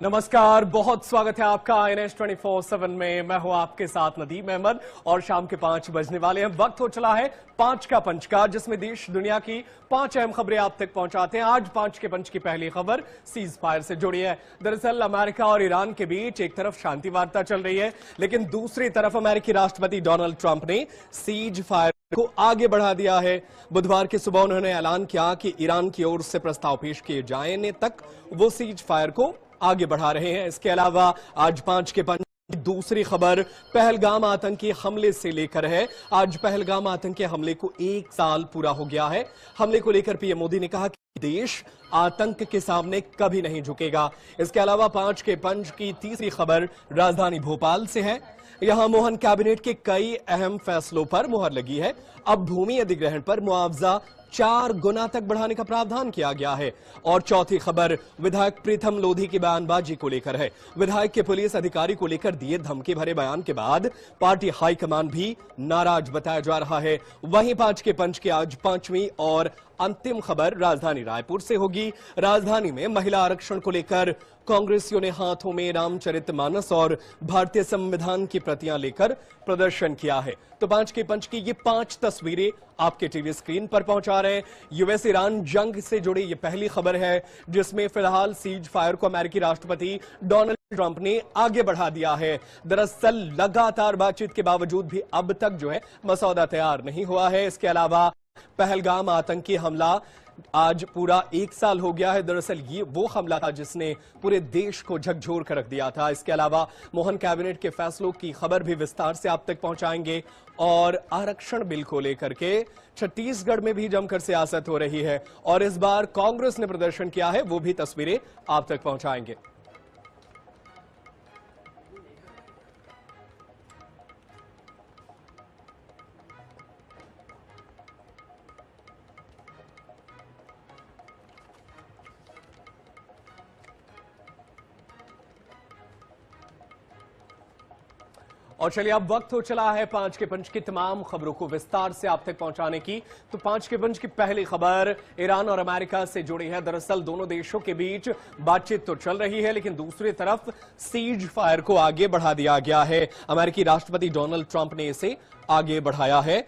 नमस्कार, बहुत स्वागत है आपका INS 24/7 में। मैं हूं आपके साथ नदीम अहमद और शाम के 5 बजने वाले हैं। वक्त हो चला है 5 का पंच का, जिसमें देश दुनिया की 5 अहम खबरें आप तक पहुंचाते हैं। आज 5 के पंच की पहली खबर सीज फायर से जुड़ी है। दरअसल अमेरिका और ईरान के बीच एक तरफ शांति वार्ता चल रही है, लेकिन दूसरी तरफ अमेरिकी राष्ट्रपति डोनाल्ड ट्रंप ने सीज फायर को आगे बढ़ा दिया है। बुधवार की सुबह उन्होंने ऐलान किया कि ईरान की ओर से प्रस्ताव पेश किए जाने तक वो सीज फायर को आगे बढ़ा रहे हैं। इसके अलावा आज 5 के पंच की दूसरी खबर पहलगाम आतंकी हमले से लेकर है। आज पहलगाम आतंकी हमले को 1 साल पूरा हो गया है। हमले को लेकर पीएम मोदी ने कहा कि देश आतंक के सामने कभी नहीं झुकेगा। इसके अलावा 5 के पंच की तीसरी खबर राजधानी भोपाल से है। यहां मोहन कैबिनेट के कई अहम फैसलों पर मुहर लगी है। अब भूमि अधिग्रहण पर मुआवजा 4 गुना तक बढ़ाने का प्रावधान किया गया है। और चौथी खबर विधायक प्रीतम लोधी की बयानबाजी को लेकर है। विधायक के पुलिस अधिकारी को लेकर दिए धमकी भरे बयान के बाद पार्टी हाईकमान भी नाराज बताया जा रहा है। वहीं 5 के पंच की आज 5वीं और अंतिम खबर राजधानी रायपुर से होगी। राजधानी में महिला आरक्षण को लेकर कांग्रेसियों ने हाथों में रामचरितमानस और भारतीय संविधान की प्रतियां लेकर प्रदर्शन किया है। तो 5 के पंच की ये 5 तस्वीरें आपके टीवी स्क्रीन पर पहुंचा रहे हैं। यूएस ईरान जंग से जुड़ी ये पहली खबर है, जिसमें फिलहाल सीज फायर को अमेरिकी राष्ट्रपति डोनाल्ड ट्रंप ने आगे बढ़ा दिया है। दरअसल लगातार बातचीत के बावजूद भी अब तक जो है मसौदा तैयार नहीं हुआ है। इसके अलावा पहलगाम आतंकी हमला आज पूरा 1 साल हो गया है। दरअसल ये वो हमला था जिसने पूरे देश को झकझोर कर रख दिया था। इसके अलावा मोहन कैबिनेट के फैसलों की खबर भी विस्तार से आप तक पहुंचाएंगे। और आरक्षण बिल को लेकर के छत्तीसगढ़ में भी जमकर सियासत हो रही है और इस बार कांग्रेस ने प्रदर्शन किया है, वो भी तस्वीरें आप तक पहुंचाएंगे। और चलिए अब वक्त हो चला है 5 के पंच की तमाम खबरों को विस्तार से आप तक पहुंचाने की। तो 5 के पंच की पहली खबर ईरान और अमेरिका से जुड़ी है। दरअसल दोनों देशों के बीच बातचीत तो चल रही है, लेकिन दूसरी तरफ सीज फायर को आगे बढ़ा दिया गया है। अमेरिकी राष्ट्रपति डोनाल्ड ट्रंप ने इसे आगे बढ़ाया है।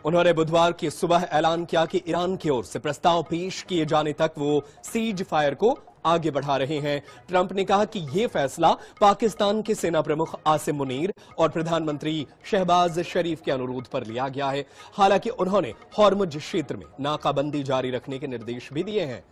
उन्होंने बुधवार की सुबह ऐलान किया कि ईरान की ओर से प्रस्ताव पेश किए जाने तक वो सीज फायर को आगे बढ़ा रहे हैं। ट्रंप ने कहा कि यह फैसला पाकिस्तान के सेना प्रमुख आसिम मुनीर और प्रधानमंत्री शहबाज शरीफ के अनुरोध पर लिया गया है। हालांकि उन्होंने हॉर्मुज क्षेत्र में नाकाबंदी जारी रखने के निर्देश भी दिए हैं।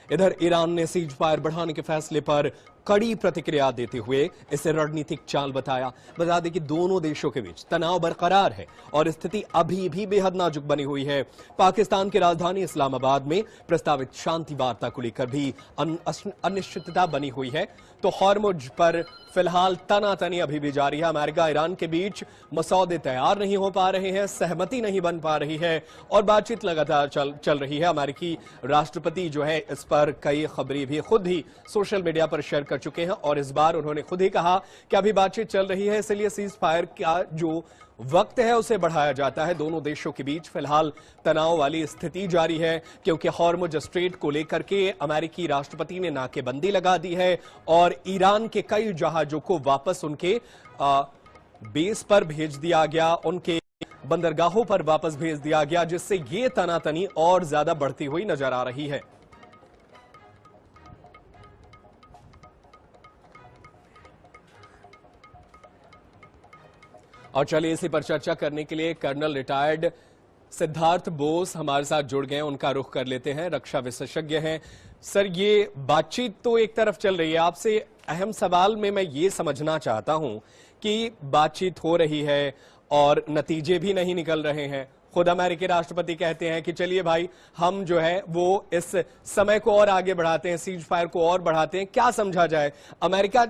इधर ईरान ने सीज फायर बढ़ाने के फैसले पर कड़ी प्रतिक्रिया देते हुए इसे रणनीतिक चाल बताया। बता दें कि दोनों देशों के बीच तनाव बरकरार है और स्थिति अभी भी बेहद नाजुक बनी हुई है। पाकिस्तान की राजधानी इस्लामाबाद में प्रस्तावित शांति वार्ता को लेकर भी अनिश्चितता बनी हुई है। तो हॉर्मुज पर फिलहाल तनातनी अभी भी जारी है। अमेरिका ईरान के बीच मसौदे तैयार नहीं हो पा रहे हैं, सहमति नहीं बन पा रही है और बातचीत लगातार चल रही है। अमेरिकी राष्ट्रपति जो है इस पर कई खबरें भी खुद ही सोशल मीडिया पर शेयर कर चुके हैं और इस बार उन्होंने खुद ही कहा कि अभी बातचीत चल रही है, इसलिए सीज फायर का जो वक्त है उसे बढ़ाया जाता है। दोनों देशों के बीच फिलहाल तनाव वाली स्थिति जारी है, क्योंकि हॉर्मुज स्ट्रेट को लेकर के अमेरिकी राष्ट्रपति ने नाकेबंदी लगा दी है और ईरान के कई जहाजों को वापस उनके बेस पर भेज दिया गया, उनके बंदरगाहों पर वापस भेज दिया गया, जिससे ये तनातनी और ज्यादा बढ़ती हुई नजर आ रही है। और चलिए इसी पर चर्चा करने के लिए कर्नल रिटायर्ड सिद्धार्थ बोस हमारे साथ जुड़ गए हैं। उनका रुख कर लेते हैं, रक्षा विशेषज्ञ हैं। सर, ये बातचीत तो एक तरफ चल रही है, आपसे अहम सवाल में मैं ये समझना चाहता हूं कि बातचीत हो रही है और नतीजे भी नहीं निकल रहे हैं। खुद अमेरिकी राष्ट्रपति कहते हैं कि चलिए भाई, हम जो है वो इस समय को और आगे बढ़ाते हैं, सीज फायर को और बढ़ाते हैं। क्या समझा जाए? अमेरिका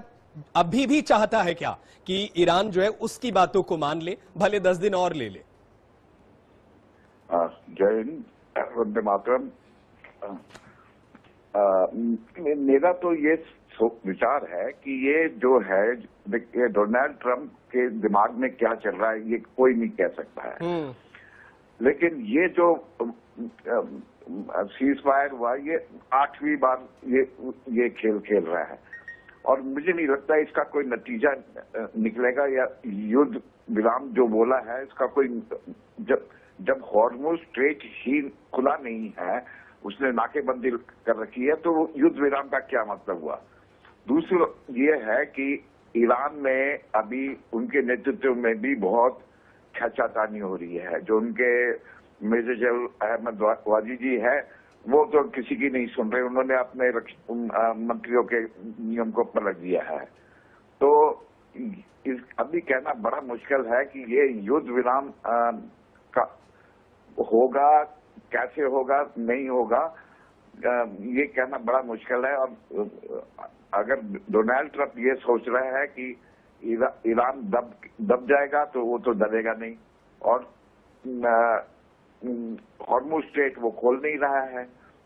अभी भी चाहता है क्या कि ईरान जो है उसकी बातों को मान ले, भले 10 दिन और ले ले? जय हिंद, वंदे मातरम। मेरा तो ये विचार है कि ये जो है, ये डोनाल्ड ट्रंप के दिमाग में क्या चल रहा है ये कोई नहीं कह सकता है। लेकिन ये जो सीज फायर हुआ, ये 8वीं बार ये खेल खेल रहा है और मुझे नहीं लगता इसका कोई नतीजा निकलेगा, या युद्ध विराम जो बोला है इसका कोई, जब हॉर्मुज स्ट्रेट ही खुला नहीं है, उसने नाकेबंदी कर रखी है, तो युद्ध विराम का क्या मतलब हुआ। दूसरा ये है कि ईरान में अभी उनके नेतृत्व में भी बहुत खींचातानी हो रही है। जो उनके मेजर जनरल अहमद वाजी जी है, वो तो किसी की नहीं सुन रहे, उन्होंने अपने मंत्रियों के नियम को पलट दिया है। तो अभी कहना बड़ा मुश्किल है कि ये युद्ध विराम का होगा, कैसे होगा, नहीं होगा, ये कहना बड़ा मुश्किल है। और अगर डोनाल्ड ट्रंप ये सोच रहा है कि ईरान दब जाएगा, तो वो तो दबेगा नहीं, और हॉर्मुज स्ट्रेट वो खोल नहीं रहा है,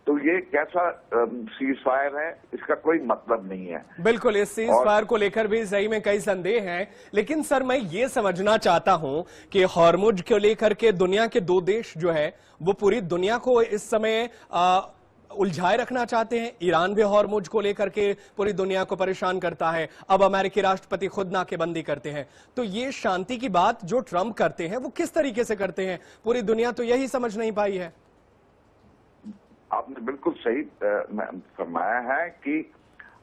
तो ये कैसा सीज फायर है, इसका कोई मतलब नहीं है। बिल्कुल, इस सीज फायर को लेकर भी सही में कई संदेह हैं, लेकिन सर मैं ये समझना चाहता हूं कि हॉर्मुज को लेकर के दुनिया के दो देश जो है वो पूरी दुनिया को इस समय उलझाए रखना चाहते हैं। ईरान भी हॉर्मुज को लेकर के पूरी दुनिया को परेशान करता है, अब अमेरिकी राष्ट्रपति खुद नाकेबंदी करते हैं। तो ये शांति की बात जो ट्रंप करते हैं वो किस तरीके से करते हैं, पूरी दुनिया तो यही समझ नहीं पाई है। आपने बिल्कुल सही फरमाया है कि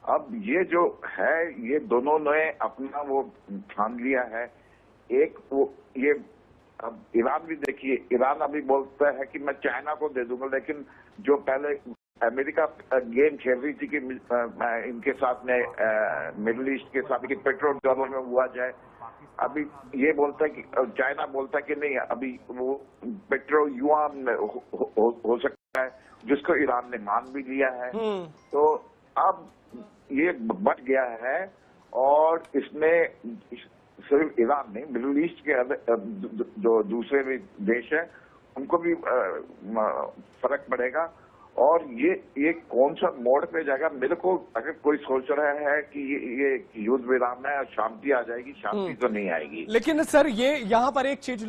अब ये जो है, ये दोनों ने अपना वो ठान लिया है। एक वो ये, अब ईरान भी देखिए, ईरान अभी बोलता है कि मैं चाइना को दे दूंगा, लेकिन जो पहले अमेरिका गेम खेल रही थी कि इनके साथ में मिडिल ईस्ट के साथ कि पेट्रोल डॉलर में हुआ जाए, अभी ये बोलता है कि चाइना बोलता है कि नहीं, अभी वो पेट्रोल युआन हो सकता है, जिसको ईरान ने मान भी लिया है। तो अब ये बढ़ गया है, और इसमें सिर्फ ईरान नहीं, मिडिल ईस्ट के जो दूसरे भी देश हैं उनको भी फर्क पड़ेगा। और ये कौन सा मोड़ पे जाएगा, मेरे को अगर कोई सोच रहा है कि ये युद्ध विराम है और शांति आ जाएगी, शांति तो नहीं आएगी। लेकिन सर ये यहाँ पर एक चीज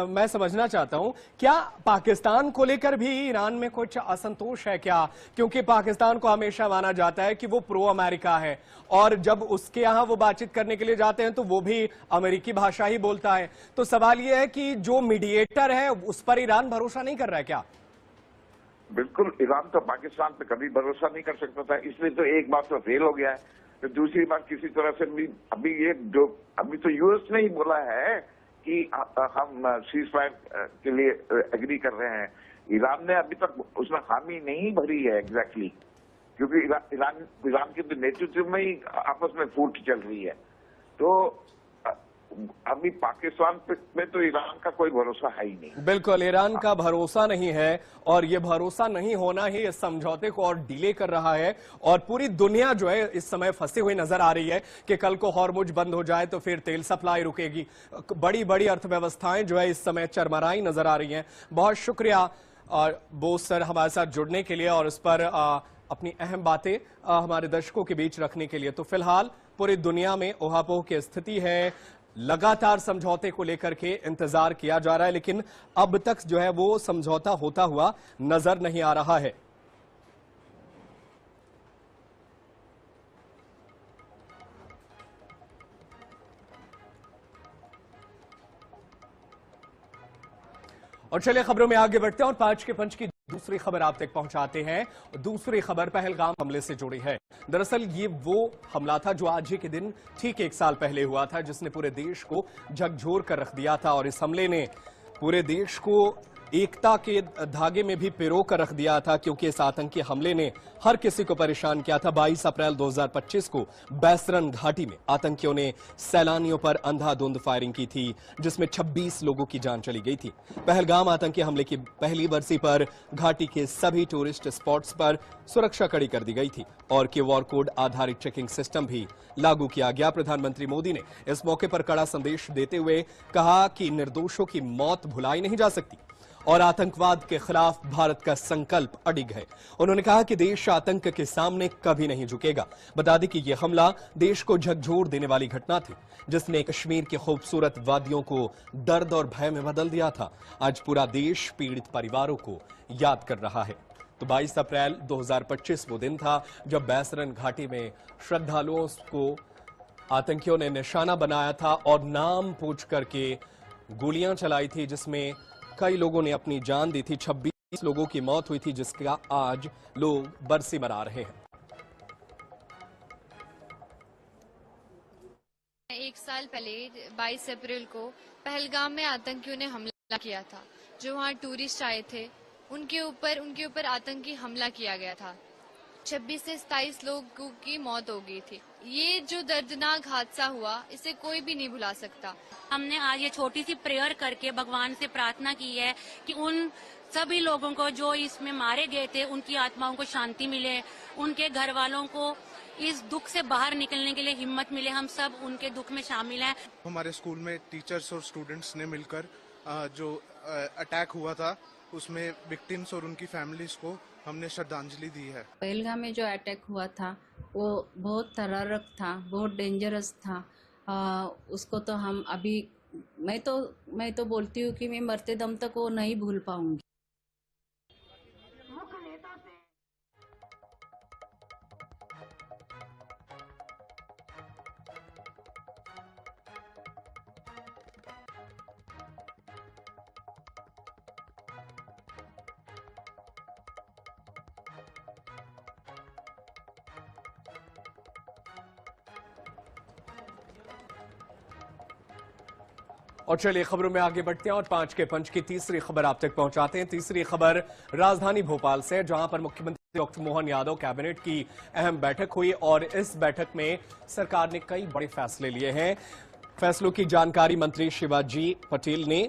मैं समझना चाहता हूँ, क्या पाकिस्तान को लेकर भी ईरान में कुछ असंतोष है क्या? क्योंकि पाकिस्तान को हमेशा माना जाता है कि वो प्रो अमेरिका है, और जब उसके यहाँ वो बातचीत करने के लिए जाते हैं तो वो भी अमेरिकी भाषा ही बोलता है। तो सवाल ये है कि जो मीडिएटर है उस पर ईरान भरोसा नहीं कर रहा है क्या? बिल्कुल, ईरान तो पाकिस्तान पे कभी भरोसा नहीं कर सकता था, इसलिए तो एक बार तो फेल हो गया है, तो दूसरी बार किसी तरह से भी अभी तो यूएस ने ही बोला है कि हम सीज फायर के लिए एग्री कर रहे हैं। ईरान ने अभी तक उसमें हामी नहीं भरी है एग्जैक्टली, क्योंकि ईरान के तो नेतृत्व में ही आपस में फूट चल रही है। तो अभी पाकिस्तान में तो ईरान का कोई भरोसा है ही नहीं। बिल्कुल, ईरान का भरोसा नहीं है, और ये भरोसा नहीं होना ही इस समझौते को और डिले कर रहा है। और पूरी दुनिया जो है इस समय फंसी हुई नजर आ रही है कि कल को हॉर्मुज बंद हो जाए तो फिर तेल सप्लाई रुकेगी। बड़ी बड़ी अर्थव्यवस्थाएं जो है इस समय चरमराई नजर आ रही हैं। बहुत शुक्रिया और बोस सर हमारे साथ जुड़ने के लिए और इस पर अपनी अहम बातें हमारे दर्शकों के बीच रखने के लिए। तो फिलहाल पूरी दुनिया में ऊहापोह की स्थिति है, लगातार समझौते को लेकर के इंतजार किया जा रहा है, लेकिन अब तक जो है वो समझौता होता हुआ नजर नहीं आ रहा है। और चलिए खबरों में आगे बढ़ते हैं और 5 के पंच की दूसरी खबर आप तक पहुंचाते हैं। दूसरी खबर पहलगाम हमले से जुड़ी है। दरअसल ये वो हमला था जो आज ही के दिन ठीक 1 साल पहले हुआ था, जिसने पूरे देश को झकझोर कर रख दिया था, और इस हमले ने पूरे देश को एकता के धागे में भी पिरो कर रख दिया था, क्योंकि इस आतंकी हमले ने हर किसी को परेशान किया था। 22 अप्रैल 2025 को बैसरन घाटी में आतंकियों ने सैलानियों पर अंधाधुंध फायरिंग की थी, जिसमें 26 लोगों की जान चली गई थी। पहलगाम आतंकी हमले की पहली बरसी पर घाटी के सभी टूरिस्ट स्पॉट्स पर सुरक्षा कड़ी कर दी गई थी और क्यूआर कोड आधारित चेकिंग सिस्टम भी लागू किया गया। प्रधानमंत्री मोदी ने इस मौके पर कड़ा संदेश देते हुए कहा कि निर्दोषों की मौत भुलाई नहीं जा सकती और आतंकवाद के खिलाफ भारत का संकल्प अडिग है। उन्होंने कहा कि देश आतंक के सामने कभी नहीं झुकेगा। बता दें कि यह हमला देश को झकझोर देने वाली घटना थी, जिसने कश्मीर की खूबसूरत वादियों को दर्द और भय में बदल दिया था। आज पूरा देश पीड़ित परिवारों को याद कर रहा है। तो 22 अप्रैल 2025 वो दिन था जब बैसरन घाटी में श्रद्धालुओं को आतंकियों ने निशाना बनाया था और नाम पूछ करके गोलियां चलाई थी, जिसमें कई लोगों ने अपनी जान दी थी। 26 लोगों की मौत हुई थी, जिसका आज लोग बरसी मना रहे हैं। एक साल पहले 22 अप्रैल को पहलगाम में आतंकियों ने हमला किया था। जो वहां टूरिस्ट आए थे उनके ऊपर आतंकी हमला किया गया था। 26 से 27 लोगों की मौत हो गई थी। ये जो दर्दनाक हादसा हुआ इसे कोई भी नहीं भुला सकता। हमने आज ये छोटी सी प्रेयर करके भगवान से प्रार्थना की है कि उन सभी लोगों को जो इसमें मारे गए थे उनकी आत्माओं को शांति मिले, उनके घर वालों को इस दुख से बाहर निकलने के लिए हिम्मत मिले। हम सब उनके दुख में शामिल हैं। हमारे स्कूल में टीचर्स और स्टूडेंट्स ने मिलकर जो अटैक हुआ था उसमें विक्टिम्स और उनकी फैमिलीज को हमने श्रद्धांजलि दी है। पहलगाम में जो अटैक हुआ था वो बहुत थरारक था, बहुत डेंजरस था। उसको तो हम अभी मैं तो बोलती हूँ कि मैं मरते दम तक वो नहीं भूल पाऊंगी। और चलिए खबरों में आगे बढ़ते हैं और 5 के पंच की तीसरी खबर आप तक पहुंचाते हैं। तीसरी खबर राजधानी भोपाल से, जहां पर मुख्यमंत्री डॉक्टर मोहन यादव कैबिनेट की अहम बैठक हुई और इस बैठक में सरकार ने कई बड़े फैसले लिए हैं। फैसलों की जानकारी मंत्री शिवाजी पटेल ने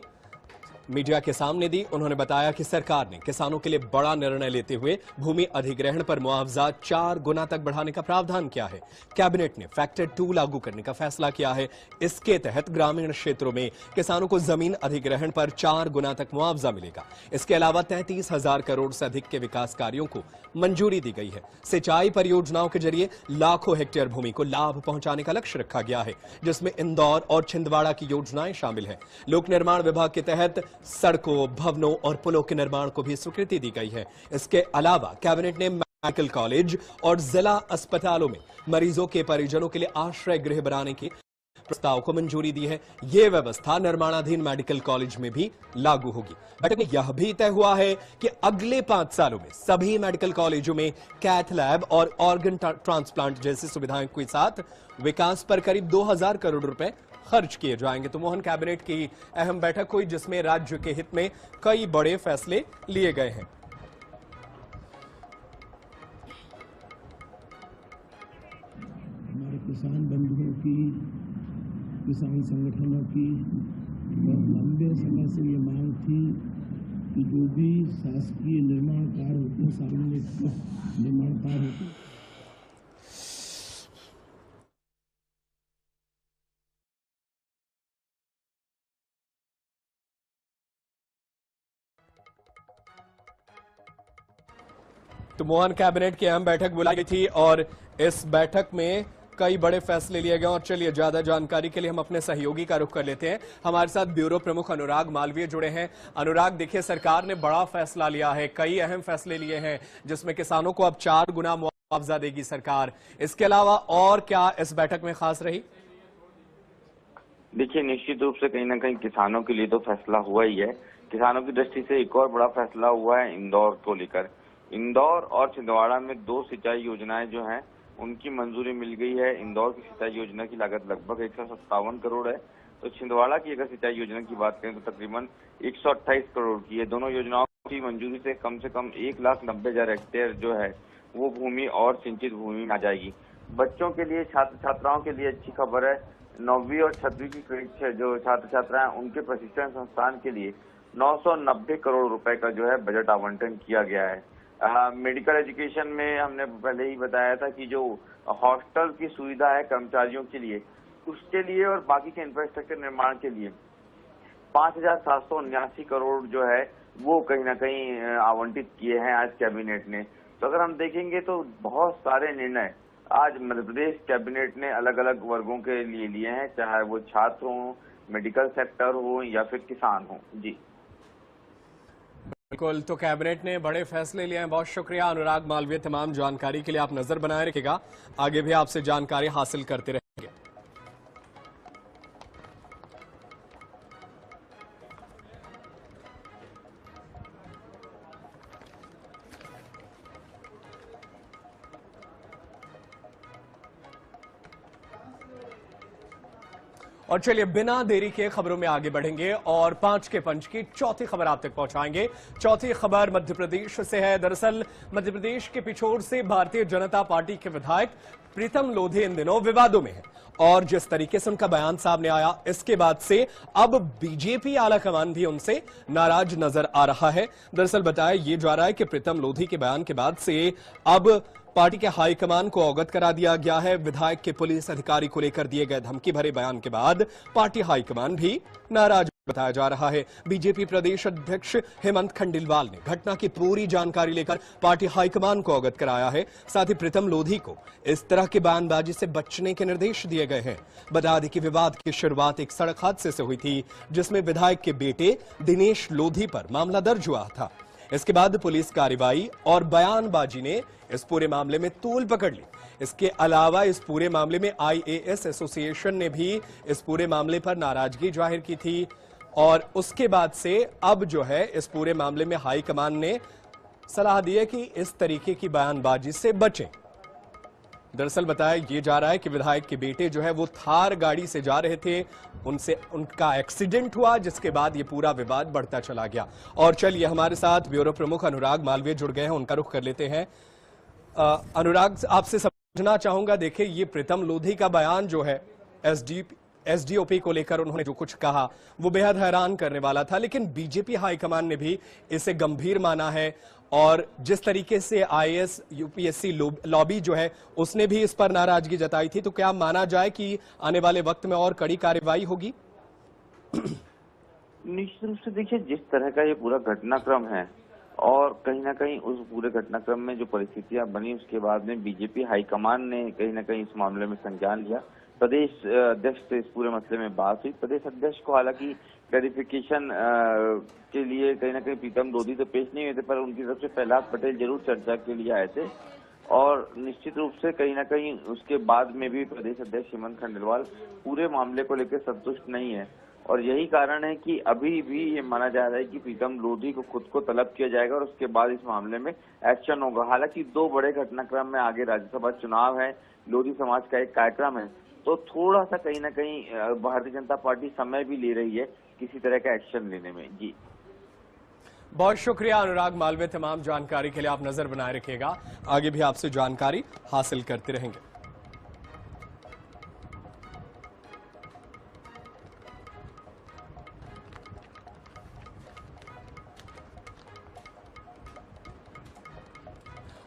मीडिया के सामने दी। उन्होंने बताया कि सरकार ने किसानों के लिए बड़ा निर्णय लेते हुए भूमि अधिग्रहण पर मुआवजा 4 गुना तक बढ़ाने का प्रावधान किया है। कैबिनेट ने फैक्टर 2 लागू करने का फैसला किया है। इसके तहत ग्रामीण क्षेत्रों में किसानों को जमीन अधिग्रहण पर 4 गुना तक मुआवजा मिलेगा। इसके अलावा 33,000 करोड़ से अधिक के विकास कार्यों को मंजूरी दी गई है। सिंचाई परियोजनाओं के जरिए लाखों हेक्टेयर भूमि को लाभ पहुंचाने का लक्ष्य रखा गया है, जिसमें इंदौर और छिंदवाड़ा की योजनाएं शामिल हैं। लोक निर्माण विभाग के तहत सड़कों, भवनों और पुलों के निर्माण को भी स्वीकृति दी गई है। इसके अलावा कैबिनेट ने मेडिकल कॉलेज और जिला अस्पतालों में मरीजों के परिजनों के लिए आश्रय गृह बनाने के प्रस्ताव को मंजूरी दी है। यह व्यवस्था निर्माणाधीन मेडिकल कॉलेज में भी लागू होगी। बैठक में यह भी तय हुआ है कि अगले 5 सालों में सभी मेडिकल कॉलेजों में कैथ लैब और ऑर्गन ट्रांसप्लांट जैसी सुविधाएं के साथ विकास पर करीब 2000 करोड़ रुपए खर्च किए जाएंगे। तो मोहन कैबिनेट की अहम बैठक हुई, जिसमें राज्य के हित में कई बड़े फैसले लिए गए हैं। हमारे किसान बंधुओं की, किसान संगठनों की बहुत लंबे समय से ये मांग थी कि जो भी शासकीय निर्माण कार्य होते हैं, सार्वजनिक निर्माण कार्य होते हैं, तो मोहन कैबिनेट की अहम बैठक बुलाई गई थी और इस बैठक में कई बड़े फैसले लिए गए। और चलिए ज्यादा जानकारी के लिए हम अपने सहयोगी का रुख कर लेते हैं। हमारे साथ ब्यूरो प्रमुख अनुराग मालवीय जुड़े हैं। अनुराग, देखिए सरकार ने बड़ा फैसला लिया है, कई अहम फैसले लिए हैं, जिसमें किसानों को अब 4 गुना मुआवजा देगी सरकार। इसके अलावा और क्या इस बैठक में खास रही? देखिए, निश्चित रूप से कहीं ना कहीं किसानों के लिए तो फैसला हुआ ही है। किसानों की दृष्टि से एक और बड़ा फैसला हुआ है इंदौर को लेकर। इंदौर और छिंदवाड़ा में 2 सिंचाई योजनाएं जो हैं उनकी मंजूरी मिल गई है। इंदौर की सिंचाई योजना की लागत लगभग 157 करोड़ है, तो छिंदवाड़ा की अगर सिंचाई योजना की बात करें तो तकरीबन 128 करोड़ की है। दोनों योजनाओं की मंजूरी से कम 1,90,000 हेक्टेयर जो है वो भूमि और सिंचित भूमि आ जाएगी। बच्चों के लिए, छात्र छात्राओं के लिए अच्छी खबर है। 9वीं और 6वीं की जो छात्र छात्राएं उनके प्रशिक्षण संस्थान के लिए 990 करोड़ रुपए का जो है बजट आवंटन किया गया है। मेडिकल एजुकेशन में हमने पहले ही बताया था कि जो हॉस्टल की सुविधा है कर्मचारियों के लिए, उसके लिए और बाकी के इंफ्रास्ट्रक्चर निर्माण के लिए 5,779 करोड़ जो है वो कहीं ना कहीं आवंटित किए हैं आज कैबिनेट ने। तो अगर हम देखेंगे तो बहुत सारे निर्णय आज मध्य प्रदेश कैबिनेट ने अलग अलग वर्गों के लिए लिए हैं, चाहे वो छात्र हो, मेडिकल सेक्टर हो या फिर किसान हो। जी बिल्कुल, तो कैबिनेट ने बड़े फैसले लिए हैं। बहुत शुक्रिया अनुराग मालवीय, तमाम जानकारी के लिए। आप नजर बनाए रखिएगा, आगे भी आपसे जानकारी हासिल करते रहेंगे। और चलिए बिना देरी के खबरों में आगे बढ़ेंगे और 5 के पंच की चौथी खबर आप तक पहुंचाएंगे। चौथी खबर मध्य प्रदेश से है। दरअसल मध्य प्रदेश के पिछोर से भारतीय जनता पार्टी के विधायक प्रीतम लोधी इन दिनों विवादों में है और जिस तरीके से उनका बयान सामने आया, इसके बाद से अब बीजेपी आलाकमान भी उनसे नाराज नजर आ रहा है। दरअसल बताया ये जा रहा है कि प्रीतम लोधी के बयान के बाद से अब पार्टी के हाईकमान को अवगत करा दिया गया है। विधायक के पुलिस अधिकारी को लेकर दिए गए धमकी भरे बयान के बाद पार्टी हाईकमान भी नाराज बताया जा रहा है। बीजेपी प्रदेश अध्यक्ष हेमंत खंडेलवाल ने घटना की पूरी जानकारी लेकर पार्टी हाईकमान को अवगत कराया है। साथ ही प्रीतम लोधी को इस तरह की बयानबाजी से बचने के निर्देश दिए गए हैं। बता दें कि विवाद की शुरुआत एक सड़क हादसे से हुई थी, जिसमें विधायक के बेटे दिनेश लोधी पर मामला दर्ज हुआ था। इसके बाद पुलिस कार्रवाई और बयानबाजी ने इस पूरे मामले में तूल पकड़ ली। इसके अलावा इस पूरे मामले में आईएएस एसोसिएशन ने भी इस पूरे मामले पर नाराजगी जाहिर की थी और उसके बाद से अब जो है इस पूरे मामले में हाईकमान ने सलाह दी है कि इस तरीके की बयानबाजी से बचें। दरअसल बताया ये जा रहा है कि विधायक के बेटे जो है वो थार गाड़ी से जा रहे थे, उनका एक्सीडेंट हुआ, जिसके बाद ये पूरा विवाद बढ़ता चला गया। और चलिए हमारे साथ ब्यूरो प्रमुख अनुराग मालवीय जुड़ गए हैं, उनका रुख कर लेते हैं। अनुराग, आपसे समझना चाहूंगा, देखिए ये प्रीतम लोधी का बयान जो है एसडीओपी को लेकर उन्होंने जो कुछ कहा वो बेहद हैरान करने वाला था, लेकिन बीजेपी हाईकमान ने भी इसे गंभीर माना है और जिस तरीके से आईएएस यूपीएससी लॉबी जो है उसने भी इस पर नाराजगी जताई थी, तो क्या माना जाए कि आने वाले वक्त में और कड़ी कार्रवाई होगी? निश्चित रूप से देखिए, जिस तरह का ये पूरा घटनाक्रम है और कहीं ना कहीं उस पूरे घटनाक्रम में जो परिस्थितियां बनी, उसके बाद में बीजेपी हाईकमान ने कहीं ना कहीं इस मामले में संज्ञान लिया। प्रदेश अध्यक्ष से इस पूरे मसले में बात हुई। प्रदेश अध्यक्ष को हालांकि क्लैरिफिकेशन के लिए कहीं ना कहीं प्रीतम लोधी तो पेश नहीं हुए थे, पर उनकी तरफ से प्रहलाद पटेल जरूर चर्चा के लिए आए थे और निश्चित रूप से कहीं ना कहीं उसके बाद में भी प्रदेश अध्यक्ष हेमंत खंडेलवाल पूरे मामले को लेकर संतुष्ट नहीं है और यही कारण है कि अभी भी ये माना जा रहा है कि प्रीतम लोधी को खुद को तलब किया जाएगा और उसके बाद इस मामले में एक्शन होगा। हालांकि 2 बड़े घटनाक्रम में आगे राज्यसभा चुनाव है, लोधी समाज का एक कार्यक्रम है, तो थोड़ा सा कहीं ना कहीं भारतीय जनता पार्टी समय भी ले रही है किसी तरह का एक्शन लेने में। जी बहुत शुक्रिया अनुराग मालवीय, तमाम जानकारी के लिए। आप नजर बनाए रखिएगा, आगे भी आपसे जानकारी हासिल करते रहेंगे।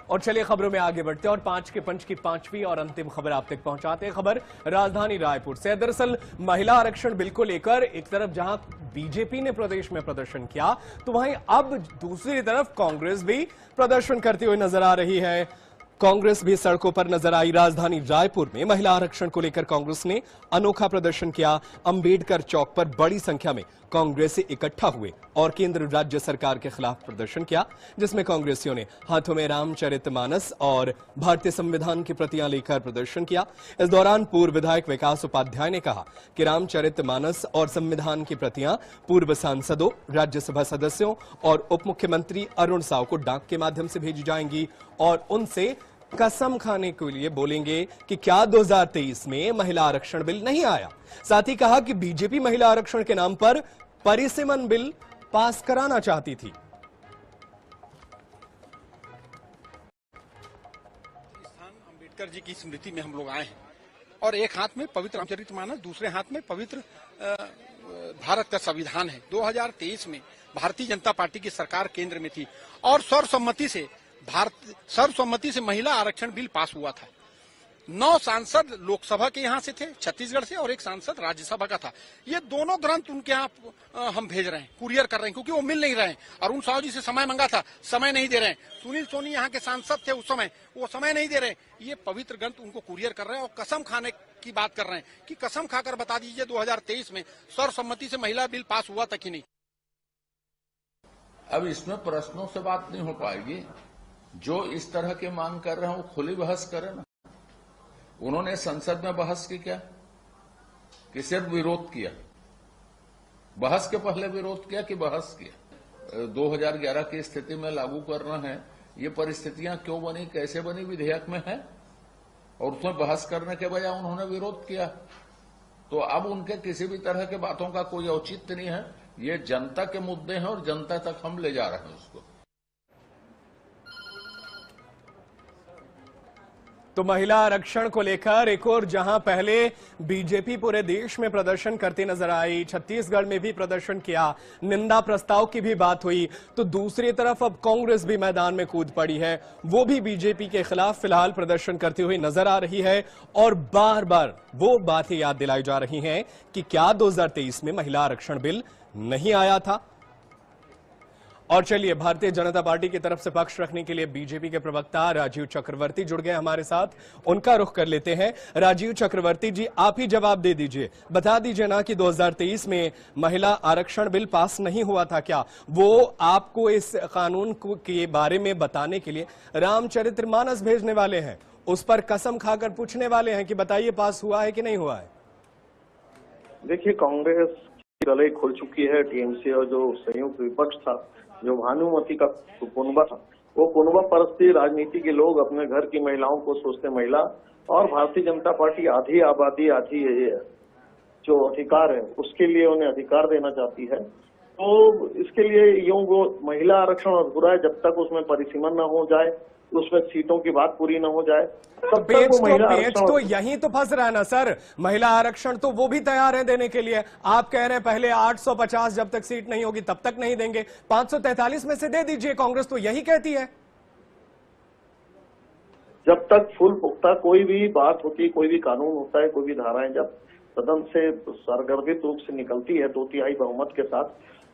और चलिए खबरों में आगे बढ़ते हैं और 5 के पंच की 5वीं और अंतिम खबर आप तक पहुंचाते हैं। खबर राजधानी रायपुर से। दरअसल महिला आरक्षण बिल को लेकर एक तरफ जहां बीजेपी ने प्रदेश में प्रदर्शन किया, तो वहीं अब दूसरी तरफ कांग्रेस भी प्रदर्शन करती हुई नजर आ रही है। कांग्रेस भी सड़कों पर नजर आई। राजधानी रायपुर में महिला आरक्षण को लेकर कांग्रेस ने अनोखा प्रदर्शन किया। अंबेडकर चौक पर बड़ी संख्या में कांग्रेसी इकट्ठा हुए और केंद्र राज्य सरकार के खिलाफ प्रदर्शन किया, जिसमें कांग्रेसियों ने हाथों में रामचरितमानस और भारतीय संविधान की प्रतियां लेकर प्रदर्शन किया। इस दौरान पूर्व विधायक विकास उपाध्याय ने कहा कि रामचरितमानस और संविधान की प्रतियां पूर्व सांसदों, राज्यसभा सदस्यों और उप मुख्यमंत्री अरुण साव को डाक के माध्यम से भेजी जाएंगी और उनसे कसम खाने के लिए बोलेंगे कि क्या 2023 में महिला आरक्षण बिल नहीं आया। साथ ही कहा कि बीजेपी महिला आरक्षण के नाम पर परिसीमन बिल पास कराना चाहती थी। अम्बेडकर जी की स्मृति में हम लोग आए हैं और एक हाथ में पवित्र रामचरितमानस, दूसरे हाथ में पवित्र भारत का संविधान है। 2023 में भारतीय जनता पार्टी की सरकार केंद्र में थी और सर्वसम्मति से महिला आरक्षण बिल पास हुआ था। 9 सांसद लोकसभा के यहाँ से थे, छत्तीसगढ़ से, और एक सांसद राज्यसभा का था। ये दोनों ग्रंथ उनके यहाँ हम भेज रहे हैं, कुरियर कर रहे हैं, क्योंकि वो मिल नहीं रहे हैं। अरुण साहू जी से समय मांगा था, समय नहीं दे रहे हैं। सुनील सोनी यहाँ के सांसद थे उस समय, वो समय नहीं दे रहे हैं। ये पवित्र ग्रंथ उनको कुरियर कर रहे हैं और कसम खाने की बात कर रहे हैं कि कसम खाकर बता दीजिए 2023 में सर्वसम्मति से महिला बिल पास हुआ था कि नहीं। अब इसमें प्रश्नों से बात नहीं हो पाएगी। जो इस तरह की मांग कर रहे हैं वो खुली बहस करें ना। उन्होंने संसद में बहस की क्या कि सिर्फ विरोध किया? बहस के पहले विरोध किया कि बहस किया? 2011 की स्थिति में लागू करना है, ये परिस्थितियां क्यों बनी, कैसे बनी, विधेयक में है और उसमें बहस करने के बजाय उन्होंने विरोध किया। तो अब उनके किसी भी तरह के बातों का कोई औचित्य नहीं है। ये जनता के मुद्दे हैं और जनता तक हम ले जा रहे हैं उसको। तो महिला आरक्षण को लेकर एक और जहां पहले बीजेपी पूरे देश में प्रदर्शन करती नजर आई, छत्तीसगढ़ में भी प्रदर्शन किया, निंदा प्रस्ताव की भी बात हुई, तो दूसरी तरफ अब कांग्रेस भी मैदान में कूद पड़ी है। वो भी बीजेपी के खिलाफ फिलहाल प्रदर्शन करती हुई नजर आ रही है और बार बार वो बातें याद दिलाई जा रही हैं कि क्या 2023 में महिला आरक्षण बिल नहीं आया था। और चलिए, भारतीय जनता पार्टी की तरफ से पक्ष रखने के लिए बीजेपी के प्रवक्ता राजीव चक्रवर्ती जुड़ गए हमारे साथ। उनका रुख कर लेते हैं। राजीव चक्रवर्ती जी, आप ही जवाब दे दीजिए, बता दीजिए ना कि 2023 में महिला आरक्षण बिल पास नहीं हुआ था क्या? वो आपको इस कानून के बारे में बताने के लिए रामचरितमानस भेजने वाले हैं, उस पर कसम खाकर पूछने वाले हैं कि बताइए पास हुआ है कि नहीं हुआ है? देखिए, कांग्रेस की गले खुल चुकी है। टीएमसी और जो संयुक्त विपक्ष था, जो भानुमति का कुनबा था, वो कुनबा परस्ती राजनीति के लोग अपने घर की महिलाओं को सोचते महिला, और भारतीय जनता पार्टी आधी आबादी आधी जो अधिकार है उसके लिए उन्हें अधिकार देना चाहती है। तो इसके लिए यूं वो महिला आरक्षण अधूरा है जब तक उसमें परिसीमन न हो जाए, उसमें सीटों की बात पूरी न हो जाए, तब तक वो महिला आरक्षण। तो यही तो फंस रहा है ना सर, महिला आरक्षण तो वो भी तैयार है देने के लिए। आप कह रहे हैं पहले 850 जब तक सीट नहीं होगी तब तक नहीं देंगे, 543 में से दे दीजिए। कांग्रेस तो यही कहती है। जब तक फुल पुख्ता कोई भी बात होती है, कोई भी कानून होता है, कोई भी धाराएं जब सदन से सरगर्भित रूप से निकलती है 2/3 बहुमत के साथ,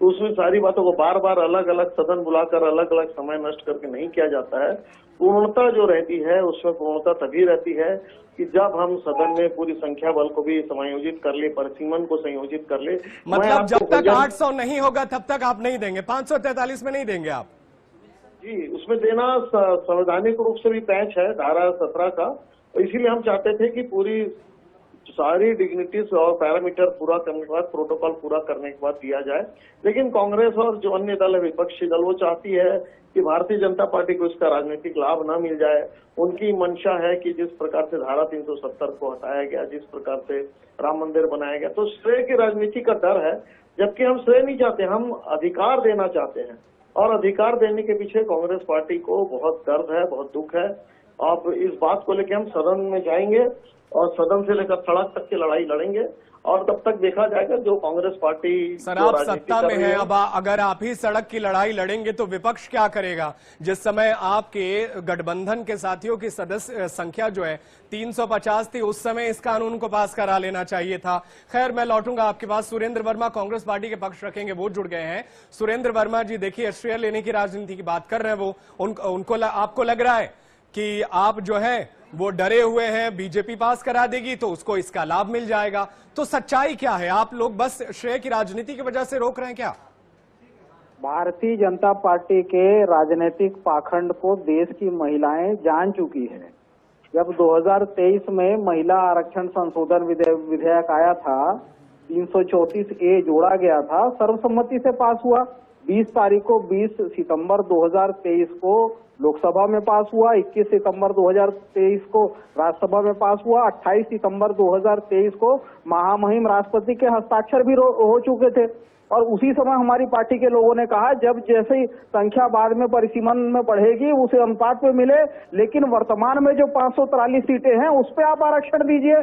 तो उसमें सारी बातों को बार बार अलग अलग सदन बुलाकर अलग अलग समय नष्ट करके नहीं किया जाता है। पूर्णता जो रहती है उसमें पूर्णता तभी रहती है कि जब हम सदन में पूरी संख्या बल को भी समायोजित कर ले, परिसीमन को संयोजित कर ले। मतलब जब तक 800 नहीं होगा तब तक आप नहीं देंगे, 543 में नहीं देंगे आप? जी, उसमें देना संवैधानिक रूप से भी पैंच है धारा 17 का, इसीलिए हम चाहते थे कि पूरी सारी डिग्निटीज और पैरामीटर पूरा करने के बाद, प्रोटोकॉल पूरा करने के बाद दिया जाए। लेकिन कांग्रेस और जो अन्य दल है, विपक्षी दल, वो चाहती है कि भारतीय जनता पार्टी को इसका राजनीतिक लाभ न मिल जाए। उनकी मंशा है कि जिस प्रकार से धारा 370 को हटाया गया, जिस प्रकार से राम मंदिर बनाया गया, तो श्रेय की राजनीति का डर है, जबकि हम श्रेय नहीं चाहते, हम अधिकार देना चाहते हैं। और अधिकार देने के पीछे कांग्रेस पार्टी को बहुत दर्द है, बहुत दुख है। अब इस बात को लेकर हम सदन में जाएंगे और सदन से लेकर सड़क तक की लड़ाई लड़ेंगे, और तब तक देखा जाएगा जो कांग्रेस पार्टी। सर, आप सत्ता में हैं, अब अगर आप ही सड़क की लड़ाई लड़ेंगे तो विपक्ष क्या करेगा? जिस समय आपके गठबंधन के साथियों की सदस्य संख्या जो है 350 थी, उस समय इस कानून को पास करा लेना चाहिए था। खैर, मैं लौटूंगा आपके पास। सुरेंद्र वर्मा कांग्रेस पार्टी के पक्ष रखेंगे, वो जुड़ गए हैं। सुरेंद्र वर्मा जी, देखिए, श्रेय लेने की राजनीति की बात कर रहे हैं वो, उनको आपको लग रहा है कि आप जो है वो डरे हुए हैं, बीजेपी पास करा देगी तो उसको इसका लाभ मिल जाएगा। तो सच्चाई क्या है? आप लोग बस श्रेय की राजनीति की वजह से रोक रहे हैं क्या? भारतीय जनता पार्टी के राजनीतिक पाखंड को देश की महिलाएं जान चुकी है। जब 2023 में महिला आरक्षण संशोधन विधेयक आया था, 334A जोड़ा गया था, सर्वसम्मति से पास हुआ। 20 तारीख को 20 सितंबर 2023 को लोकसभा में पास हुआ, 21 सितंबर 2023 को राज्यसभा में पास हुआ, 28 सितंबर 2023 को महामहिम राष्ट्रपति के हस्ताक्षर भी हो चुके थे। और उसी समय हमारी पार्टी के लोगों ने कहा जब जैसे संख्या बाद में परिसीमन में बढ़ेगी उसे अनुपात पे मिले, लेकिन वर्तमान में जो 543 सीटें हैं उस पर आप आरक्षण दीजिए।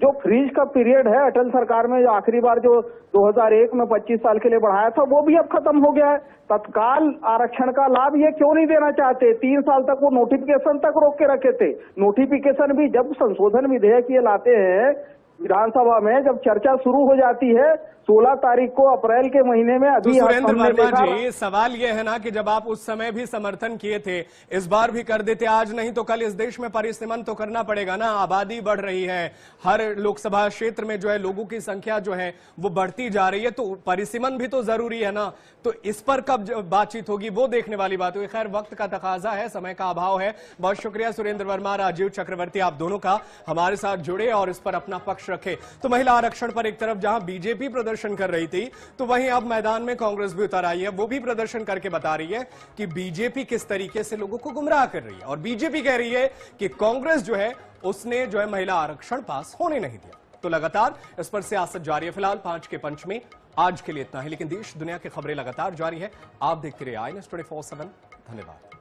जो फ्रीज का पीरियड है अटल सरकार में, जो आखिरी बार जो 2001 में 25 साल के लिए बढ़ाया था, वो भी अब खत्म हो गया है। तत्काल आरक्षण का लाभ ये क्यों नहीं देना चाहते? 3 साल तक वो नोटिफिकेशन तक रोक के रखे थे। नोटिफिकेशन भी जब संशोधन विधेयक ये लाते हैं, विधानसभा में जब चर्चा शुरू हो जाती है 16 तारीख को अप्रैल के महीने में, तो अभी सुरेंद्र हमने वर्मा देखा जी, सवाल यह है ना कि जब आप उस समय भी समर्थन किए थे, इस बार भी कर देते, आज नहीं तो कल इस देश में परिसीमन तो करना पड़ेगा ना। आबादी बढ़ रही है, हर लोकसभा क्षेत्र में जो है लोगों की संख्या जो है वो बढ़ती जा रही है, तो परिसीमन भी तो जरूरी है ना। तो इस पर कब बातचीत होगी वो देखने वाली बात होगी। खैर, वक्त का तकाजा है, समय का अभाव है। बहुत शुक्रिया सुरेंद्र वर्मा, राजीव चक्रवर्ती, आप दोनों का हमारे साथ जुड़े और इस पर अपना पक्ष रखे। तो महिला आरक्षण पर एक तरफ जहां बीजेपी प्रदर्शन कर रही थी, तो वहीं अब मैदान में कांग्रेस भी उतर आई है। वो भी प्रदर्शन करके बता रही है कि बीजेपी किस तरीके से लोगों को गुमराह कर रही है, और बीजेपी कह रही है कि कांग्रेस जो है उसने जो है महिला आरक्षण पास होने नहीं दिया। तो लगातार इस पर सियासत जारी है। फिलहाल 5 के पंच में आज के लिए इतना ही, लेकिन देश दुनिया की खबरें लगातार जारी है। आप देखते रहिए INS 24/7। धन्यवाद।